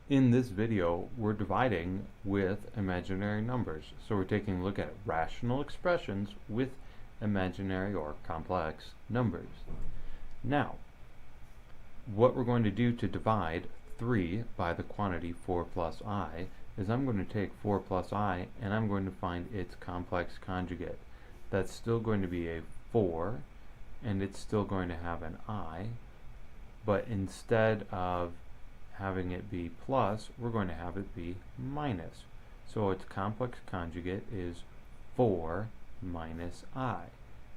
In this video, we're dividing with imaginary numbers. So we're taking a look at rational expressions with imaginary or complex numbers. Now, what we're going to do to divide 3 by the quantity 4 plus I is I'm going to take 4 plus I and I'm going to find its complex conjugate. That's still going to be a 4 and it's still going to have an I, but instead of having it be plus, we're going to have it be minus. So its complex conjugate is 4 minus I.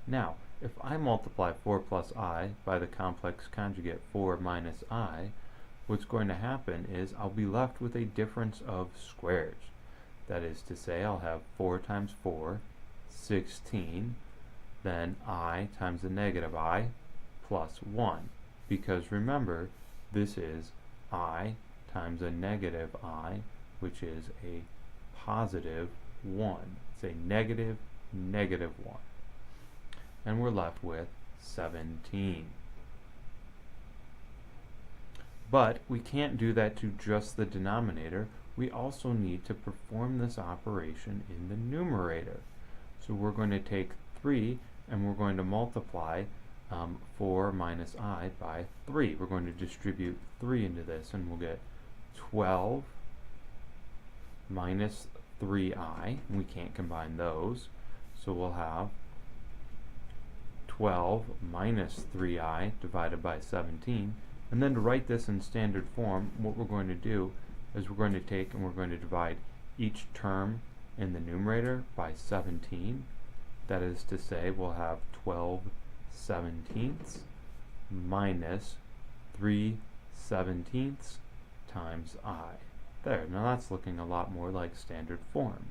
Now, if I multiply 4 plus I by the complex conjugate 4 minus I, what's going to happen is I'll be left with a difference of squares. That is to say, I'll have 4 times 4, 16, then I times the negative I plus 1. Because remember, this is I times a negative I, which is a positive 1. It's a negative, negative 1. And we're left with 17. But we can't do that to just the denominator. We also need to perform this operation in the numerator. So we're going to take 3 and we're going to multiply 4 minus I by 3. We're going to distribute 3 into this and we'll get 12 minus 3I. We can't combine those. So we'll have 12 minus 3I divided by 17. And then to write this in standard form, what we're going to do is we're going to take and we're going to divide each term in the numerator by 17. That is to say, we'll have 12 17ths minus 3 17ths times I. There, now that's looking a lot more like standard form.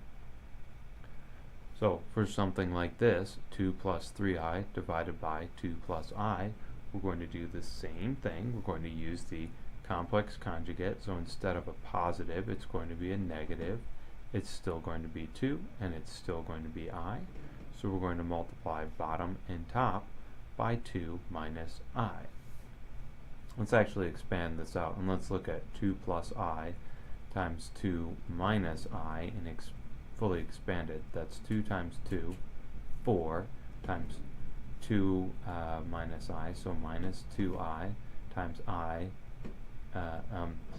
So for something like this, 2 plus 3I divided by 2 plus I, we're going to do the same thing. We're going to use the complex conjugate. So instead of a positive, it's going to be a negative. It's still going to be 2, and it's still going to be I. So we're going to multiply bottom and top by 2 minus I. Let's actually expand this out, and let's look at 2 plus I times 2 minus I and fully expanded. That's 2 times 2, 4 times 2 minus I, so minus 2I times I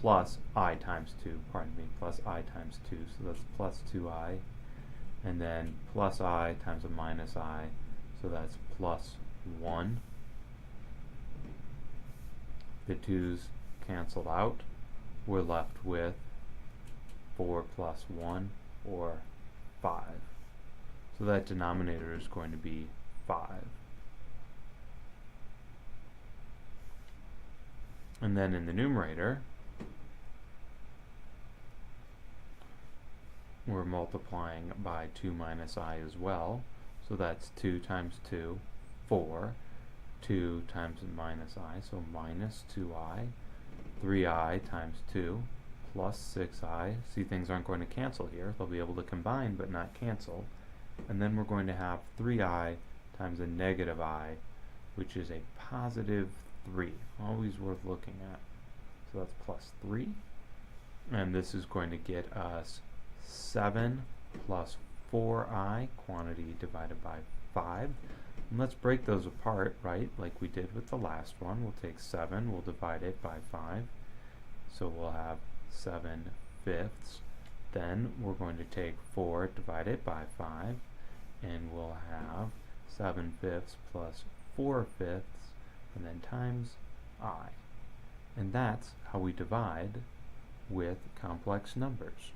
plus I times 2, pardon me, plus I times 2, so that's plus 2I, and then plus I times a minus I, so that's plus 1. The 2's canceled out. We're left with 4 plus 1, or 5. So that denominator is going to be 5. And then in the numerator, we're multiplying by 2 minus I as well. So that's 2 times 2, 4. 2 times minus I, so minus 2I. 3I times 2 plus 6I. See, things aren't going to cancel here. They'll be able to combine but not cancel. And then we're going to have 3I times a negative I, which is a positive 3. Always worth looking at. So that's plus 3. And this is going to get us 7 plus 4I, quantity divided by 5. And let's break those apart, right, like we did with the last one. We'll take 7, we'll divide it by 5. So we'll have 7 fifths. Then we're going to take 4, divide it by 5, and we'll have 7 fifths plus 4 fifths, and then times I. And that's how we divide with complex numbers.